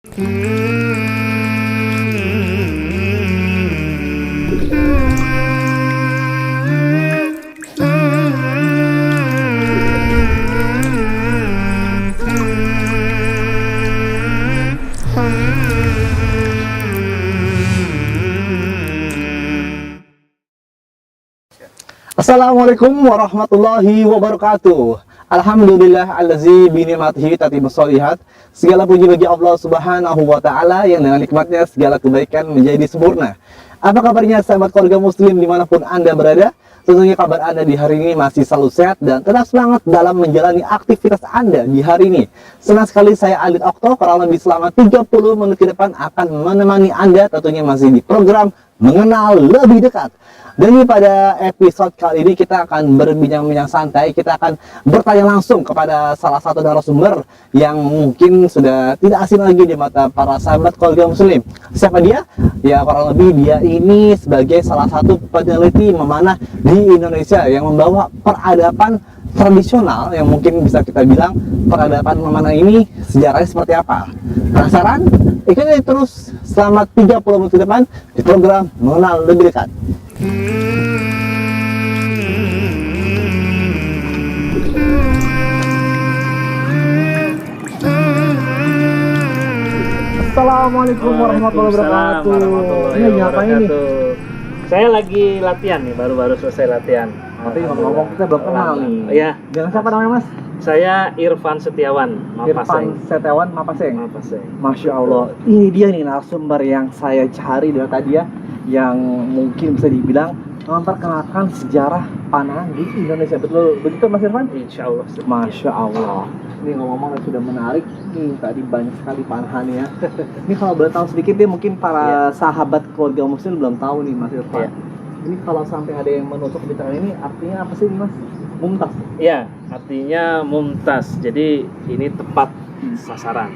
Assalamualaikum warahmatullahi wabarakatuh. Alhamdulillah allazi bi ni'matihi tatibus shalihat. Segala puji bagi Allah Subhanahu wa taala yang dengan nikmatnya segala kebaikan menjadi sempurna. Apa kabarnya sahabat keluarga muslim dimanapun Anda berada? Tentunya kabar Anda di hari ini masih selalu sehat dan tetap semangat dalam menjalani aktivitas Anda di hari ini. Senang sekali saya Alit Okto, kurang lebih selama 30 menit ke depan akan menemani Anda tentunya masih di program Mengenal Lebih Dekat. Dan pada episode kali ini kita akan berbincang-bincang santai. Kita akan bertanya langsung kepada salah satu narasumber yang mungkin sudah tidak asing lagi di mata para sahabat keluarga muslim. Siapa dia? Ya kurang lebih dia ini sebagai salah satu peneliti memanah di Indonesia yang membawa peradaban tradisional yang mungkin bisa kita bilang peradaban memanah ini sejarahnya seperti apa. Penasaran? Ikuti terus selama 30 menit ke depan di program Mengenal Lebih Dekat. Assalamualaikum warahmatullahi wabarakatuh. Ini ngapain nih? Saya lagi latihan nih, baru selesai latihan. Tapi ngomong-ngomong kita belum kenal nih. Iya. Dengan siapa namanya Mas? Saya Irfan Setiawan, Mapaseng. Irfan Setiawan, Mapaseng. Masya Allah. Ini dia nih narasumber yang saya cari dari tadi ya, yang mungkin bisa dibilang memperkenalkan sejarah panahan di Indonesia. Betul begitu Mas Irfan? Insya Allah. Masya Allah. Ini ngomong-ngomong sudah menarik. Nih tadi banyak sekali panahannya. Ini kalau boleh tahu sedikit nih, mungkin para sahabat keluarga muslim belum tahu nih Mas Irfan. Ini kalau sampai ada yang menusuk di tangan ini artinya apa sih Mas? Mumtaz. Iya, artinya mumtaz. Jadi ini tepat sasaran.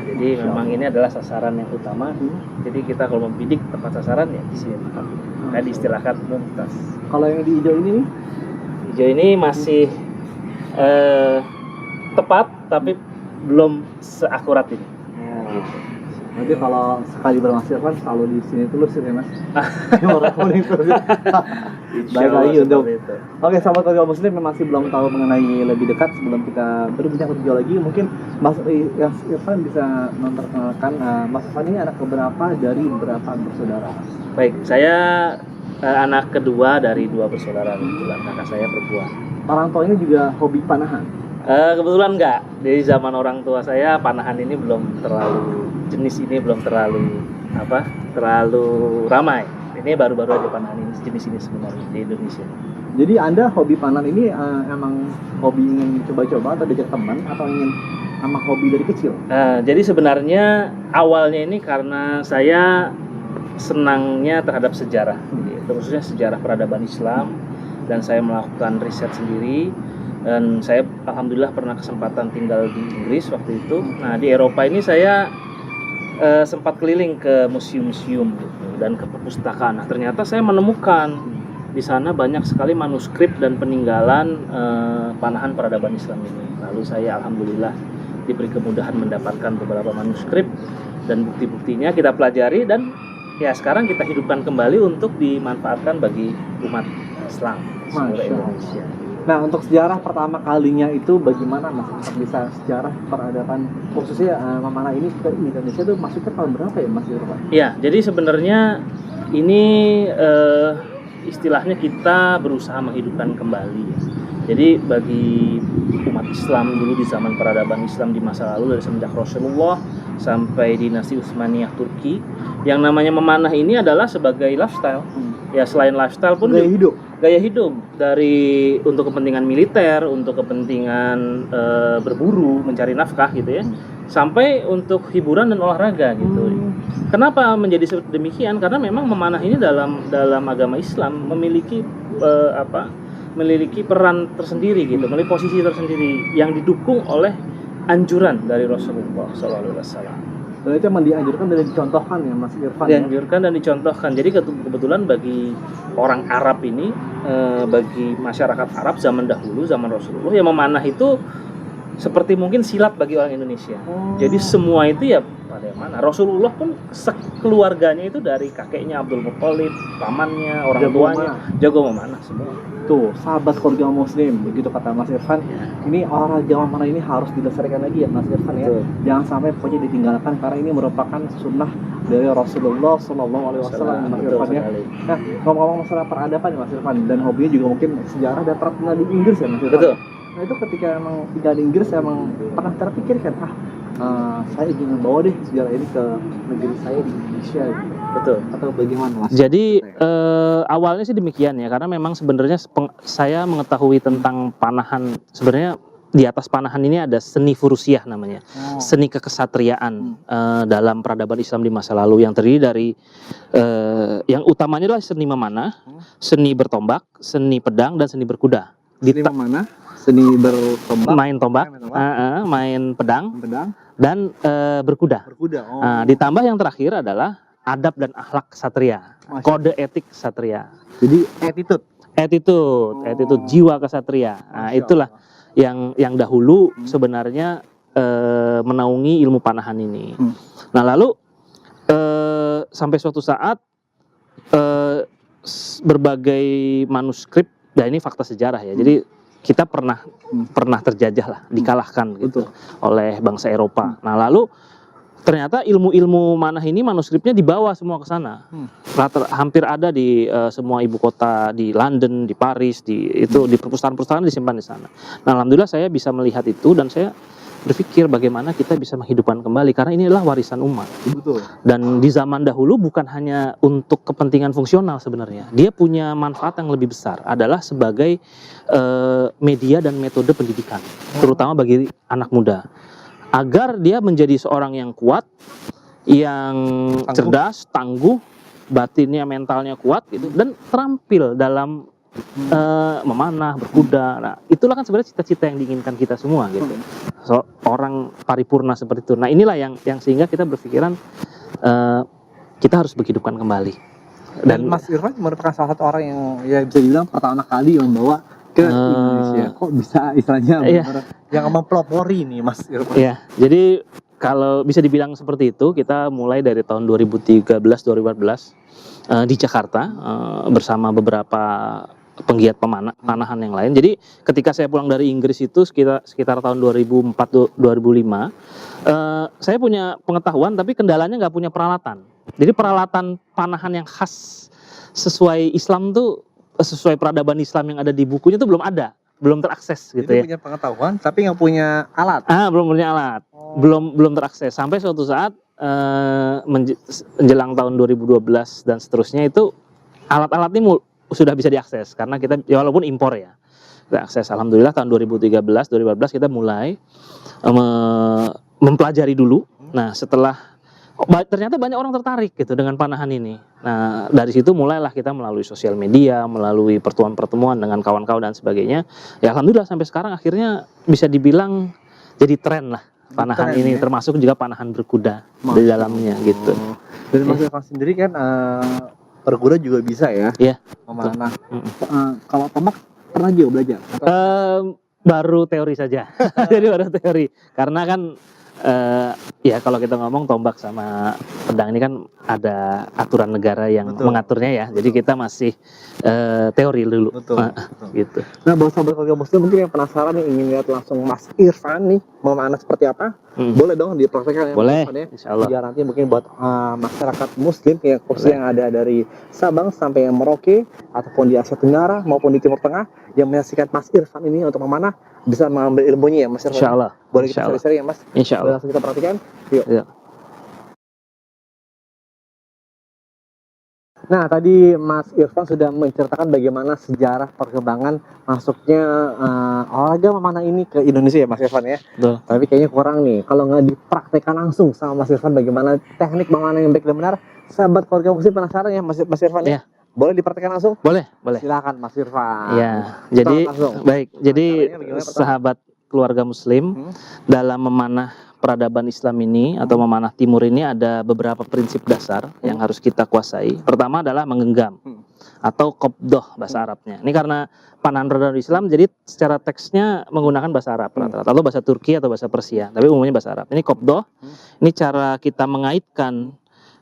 Jadi memang ini adalah sasaran yang utama. Jadi kita kalau membidik tepat sasaran ya di sini tepat. Nah, diistilahkan mumtaz. Kalau yang di hijau ini nih? Hijau ini masih tepat tapi belum seakurat ini. Gitu. Nanti kalau sekali berhasil kan selalu di sini terus ya Mas. Baik lagi untuk oke sahabat keluarga muslim yang masih belum tahu mengenai lebih dekat, sebelum kita berbincang lebih jauh lagi, mungkin Mas Irfan bisa memperkenalkan Mas Irfan ini anak keberapa dari berapa bersaudara? Baik, saya anak kedua dari 2 bersaudara, kebetulan kakak saya perempuan. Orang tuanya juga hobi panahan? Kebetulan enggak. Dari zaman orang tua saya panahan ini belum terlalu, jenis ini belum terlalu ramai. Ini baru-baru aja panahan ini, jenis ini sebenarnya di Indonesia. Jadi Anda hobi panahan ini emang hobi ingin coba-coba atau diajak teman atau ingin sama hobi dari kecil? Jadi sebenarnya awalnya ini karena saya senangnya terhadap sejarah, khususnya sejarah peradaban Islam, dan saya melakukan riset sendiri. Dan saya alhamdulillah pernah kesempatan tinggal di Inggris waktu itu. Nah di Eropa ini saya sempat keliling ke museum-museum gitu, dan ke perpustakaan. Nah ternyata saya menemukan di sana banyak sekali manuskrip dan peninggalan panahan peradaban Islam ini. Lalu saya alhamdulillah diberi kemudahan mendapatkan beberapa manuskrip dan bukti-buktinya kita pelajari, dan ya sekarang kita hidupkan kembali untuk dimanfaatkan bagi umat Islam seluruh Indonesia. Nah untuk sejarah pertama kalinya itu bagaimana Mas? Bisa sejarah peradaban khususnya memanah ini ke Indonesia itu masuknya tahun berapa ya Mas Irfan? Iya, jadi sebenarnya ini istilahnya kita berusaha menghidupkan kembali. Jadi bagi umat Islam dulu di zaman peradaban Islam di masa lalu, dari semenjak Rasulullah sampai dinasti Utsmaniyah Turki, yang namanya memanah ini adalah sebagai lifestyle. Ya selain lifestyle pun gaya hidup dari untuk kepentingan militer, untuk kepentingan berburu, mencari nafkah gitu ya, sampai untuk hiburan dan olahraga gitu. Kenapa menjadi demikian? Karena memang memanah ini dalam agama Islam memiliki memiliki peran tersendiri gitu, memiliki posisi tersendiri yang didukung oleh anjuran dari Rasulullah SAW. Dan itu memang dianjurkan dan dicontohkan ya Mas Irfan? Dianjurkan dan dicontohkan. Jadi kebetulan bagi orang Arab ini, bagi masyarakat Arab zaman dahulu, zaman Rasulullah, yang memanah itu seperti mungkin silat bagi orang Indonesia. Jadi semua itu ya pada yang mana. Rasulullah pun sekeluarganya itu dari kakeknya Abdul Muthalib, pamannya, orang Jago tuanya, jago memanah semua. Tuh, sahabat keluarga muslim, begitu kata Mas Irfan. Ini olahraga memanah ini harus dilestarikan lagi ya Mas Irfan ya. Betul. Jangan sampai pokoknya ditinggalkan karena ini merupakan sunnah dari Rasulullah Shallallahu Alaihi Wasallam Mas Betul Irfan ya. sekali. Nah, ngomong-ngomong masalah peradaban ya Mas Irfan, dan hobinya juga mungkin sejarah dan pernah di Inggris ya Mas Irfan. Betul. Nah itu ketika emang tinggal di Inggris emang pernah terpikirkan saya ingin membawa deh sejarah ini ke negeri saya di Indonesia gitu. Betul. Atau bagaimana Mas? Jadi awalnya sih demikian ya, karena memang sebenarnya saya mengetahui tentang panahan. Sebenarnya di atas panahan ini ada seni furusiah namanya, seni kekesatriaan dalam peradaban Islam di masa lalu yang terdiri dari yang utamanya adalah seni memanah, seni bertombak, seni pedang dan seni berkuda. Seni memanah, seni bertombak, Main tombak, main pedang, dan berkuda. Nah, ditambah yang terakhir adalah adab dan akhlak ksatria, kode etik ksatria. Jadi Attitude jiwa ksatria. Nah, itulah yang dahulu sebenarnya menaungi ilmu panahan ini. Nah, lalu sampai suatu saat berbagai manuskrip, dan ini fakta sejarah ya. Jadi kita pernah terjajah lah, dikalahkan gitu oleh bangsa Eropa. Nah, lalu ternyata ilmu-ilmu manah ini manuskripnya dibawa semua ke sana. Hampir ada di semua ibu kota, di London, di Paris, di perpustakaan-perpustakaan disimpan di sana. Nah, alhamdulillah saya bisa melihat itu dan saya berpikir bagaimana kita bisa menghidupkan kembali karena ini adalah warisan umat. Betul. Dan di zaman dahulu bukan hanya untuk kepentingan fungsional sebenarnya. Dia punya manfaat yang lebih besar adalah sebagai media dan metode pendidikan, terutama bagi anak muda. Agar dia menjadi seorang yang kuat, yang cerdas, tangguh, batinnya, mentalnya kuat gitu, dan terampil dalam memanah, berkuda. Nah, itulah kan sebenarnya cita-cita yang diinginkan kita semua gitu. Orang paripurna seperti itu. Nah, inilah yang sehingga kita berpikiran kita harus menghidupkan kembali. Dan Mas Irfan merupakan salah satu orang yang ya bisa dibilang pertama kali yang membawa ke Indonesia. Kok bisa istilahnya yang mempelopori nih Mas Irfan? Iya, jadi kalau bisa dibilang seperti itu, kita mulai dari tahun 2013-2014 di Jakarta bersama beberapa penggiat panahan yang lain. Jadi ketika saya pulang dari Inggris itu sekitar tahun 2004-2005, saya punya pengetahuan tapi kendalanya nggak punya peralatan. Jadi peralatan panahan yang khas sesuai Islam tuh, sesuai peradaban Islam yang ada di bukunya itu belum ada, belum terakses gitu. Jadi ya. punya pengetahuan tapi nggak punya alat. Belum punya alat, belum terakses. Sampai suatu saat menjelang tahun 2012 dan seterusnya itu alat-alat ini sudah bisa diakses karena kita ya walaupun impor ya. Kita akses, alhamdulillah tahun 2013-2014 kita mulai mempelajari dulu. Nah, setelah ternyata banyak orang tertarik gitu dengan panahan ini. Nah, dari situ mulailah kita melalui sosial media, melalui pertemuan-pertemuan dengan kawan-kawan dan sebagainya. Ya alhamdulillah sampai sekarang akhirnya bisa dibilang jadi tren lah panahan ini, termasuk juga panahan berkuda di dalamnya gitu. Dan Mas Irfan sendiri kan berkuda juga bisa ya? Iya. Memanah. Kalau tombak pernah juga belajar? Baru teori saja. Jadi baru teori. Karena kan ya kalau kita ngomong tombak sama pedang ini kan ada aturan negara yang mengaturnya ya. Jadi kita masih teori dulu. Betul. Gitu. Nah, buat sahabat keluarga muslim mungkin yang penasaran nih ingin lihat langsung Mas Irfan nih memanah seperti apa? Boleh dong dipraktekkan ya. Boleh. Insyaallah. Biar nanti mungkin buat masyarakat muslim yang khususnya yang ada dari Sabang sampai Merauke ataupun di Asia Tenggara maupun di Timur Tengah yang menyaksikan Mas Irfan ini untuk memanah bisa mengambil ilmunya ya Mas Irfan. Insyaallah. Boleh kita share-share ya Mas? Insyaallah. Langsung kita perhatikan. Yuk. Ya. Nah, tadi Mas Irfan sudah menceritakan bagaimana sejarah perkembangan masuknya olahraga memanah ini ke Indonesia ya Mas Irfan ya. Betul. Tapi kayaknya kurang nih kalau nggak dipraktekkan langsung sama Mas Irfan bagaimana teknik memanah yang baik dan benar. Sahabat keluarga muslim penasaran ya Mas Irfan ya? Boleh dipraktekkan langsung? Boleh. Silakan Mas Irfan. Ya, jadi baik. Jadi sahabat keluarga muslim dalam memanah peradaban Islam ini atau memanah timur ini ada beberapa prinsip dasar yang harus kita kuasai. Pertama adalah menggenggam. atau qabdah bahasa Arabnya. Ini karena panahan Ramadan Islam, jadi secara teksnya menggunakan bahasa Arab rata-rata, atau bahasa Turki atau bahasa Persia, tapi umumnya bahasa Arab. Ini qabdah. Ini cara kita mengaitkan,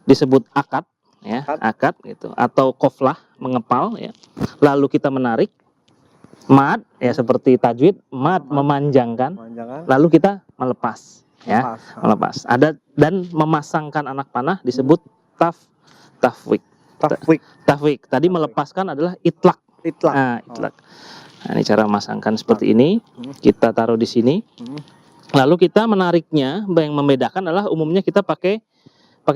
disebut akad, ya, akad gitu, atau qaflah, mengepal, ya. Lalu kita menarik, mad, ya seperti tajwid, mad memanjangkan, lalu kita melepas, ya, melepas. Ada dan memasangkan anak panah disebut tafwik. Tafwik. Tadi melepaskan adalah itlak. Nah, itlak. Nah, ini cara memasangkan seperti ini. Kita taruh di sini. Lalu kita menariknya, yang membedakan adalah umumnya kita pakai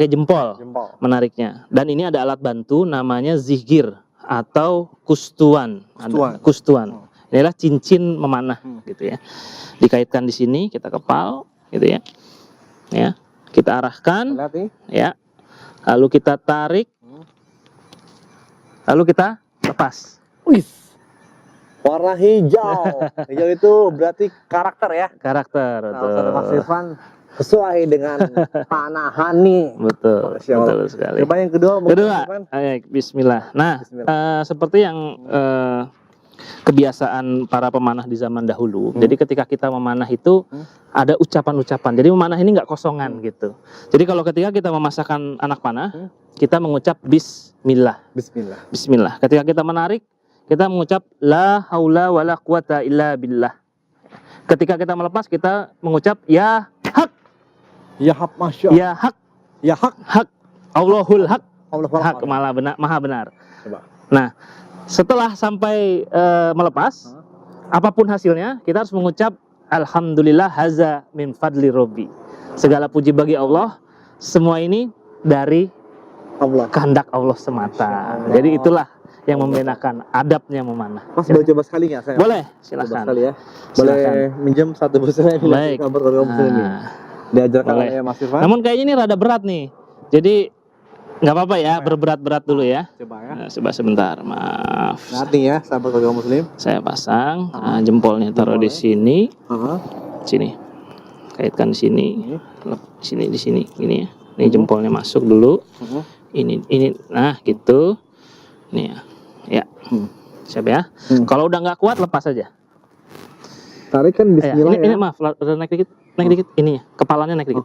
jempol menariknya. Dan ini ada alat bantu namanya zihgir atau kustuan. Kustuan. Inilah cincin memanah gitu ya. Dikaitkan di sini, kita kepal gitu ya. Ya, kita arahkan ya. Lalu kita tarik. Lalu kita lepas. Wih, warna hijau. Hijau itu berarti karakter ya. Karakter. Betul. Mas Irfan sesuai dengan panahan nih. Betul. Betul sekali. Coba yang kedua. Ayo, Bismillah. Nah, seperti yang kebiasaan para pemanah di zaman dahulu. Jadi ketika kita memanah itu ada ucapan-ucapan. Jadi memanah ini nggak kosongan gitu. Jadi kalau ketika kita memasakkan anak panah, kita mengucap Bismillah. Bismillah. Ketika kita menarik, kita mengucap La haula wala quwata illa billah. Ketika kita melepas, kita mengucap Ya hak. Ya hak, masya Allah. Ya hak. Ya hak. Hak. Allahul hak. Hak Benar. maha benar. Coba. Nah, setelah sampai melepas, apapun hasilnya, kita harus mengucap Alhamdulillah haza min fadli robbi. Segala puji bagi Allah, semua ini dari Allah. Kehendak Allah semata. Jadi itulah yang membedakan adabnya memanah. Mas boleh coba sekali nggak saya? Boleh, silakan. Sekali ya. Boleh minjem satu busnya ini. Baik. Diajarkan oleh Mas Irfan. Namun kayaknya ini rada berat nih. Jadi nggak apa-apa ya, berberat-berat dulu ya. Coba ya. Nah, coba sebentar, maaf. Nanti ya, sahabat keluarga muslim. Saya pasang, jempolnya taruh di sini, sini, kaitkan di sini, di sini, gini ya. Ini jempolnya masuk dulu. Ini, nah gitu. Nih ya, siap ya. Kalau udah nggak kuat lepas aja. Tarik kan Bismillah ini maaf, udah naik dikit, ini ya, kepalanya naik dikit.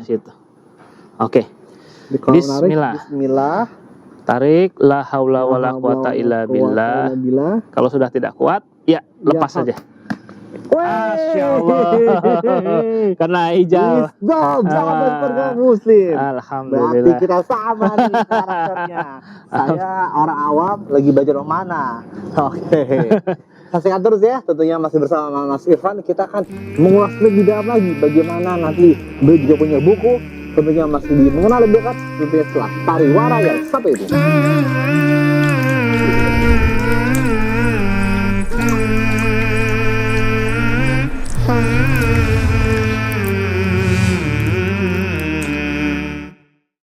Situ. Oke. Bismillah. Tarik la haula wala quwata illa billah. Kalau sudah tidak kuat, ya lepas saja. Masya Allah. Karena hijau. Sahabat keluarga muslim. Alhamdulillah. Berarti kita sama nih karakternya. Saya orang awam lagi belajar mana. Oke. Saksikan terus ya, tentunya masih bersama Mas Irfan. Kita akan mengulas lebih dalam lagi bagaimana nanti beliau juga punya buku. Tentunya masih mengenal lebih dekat tentunya setelah pariwara yang satu itu.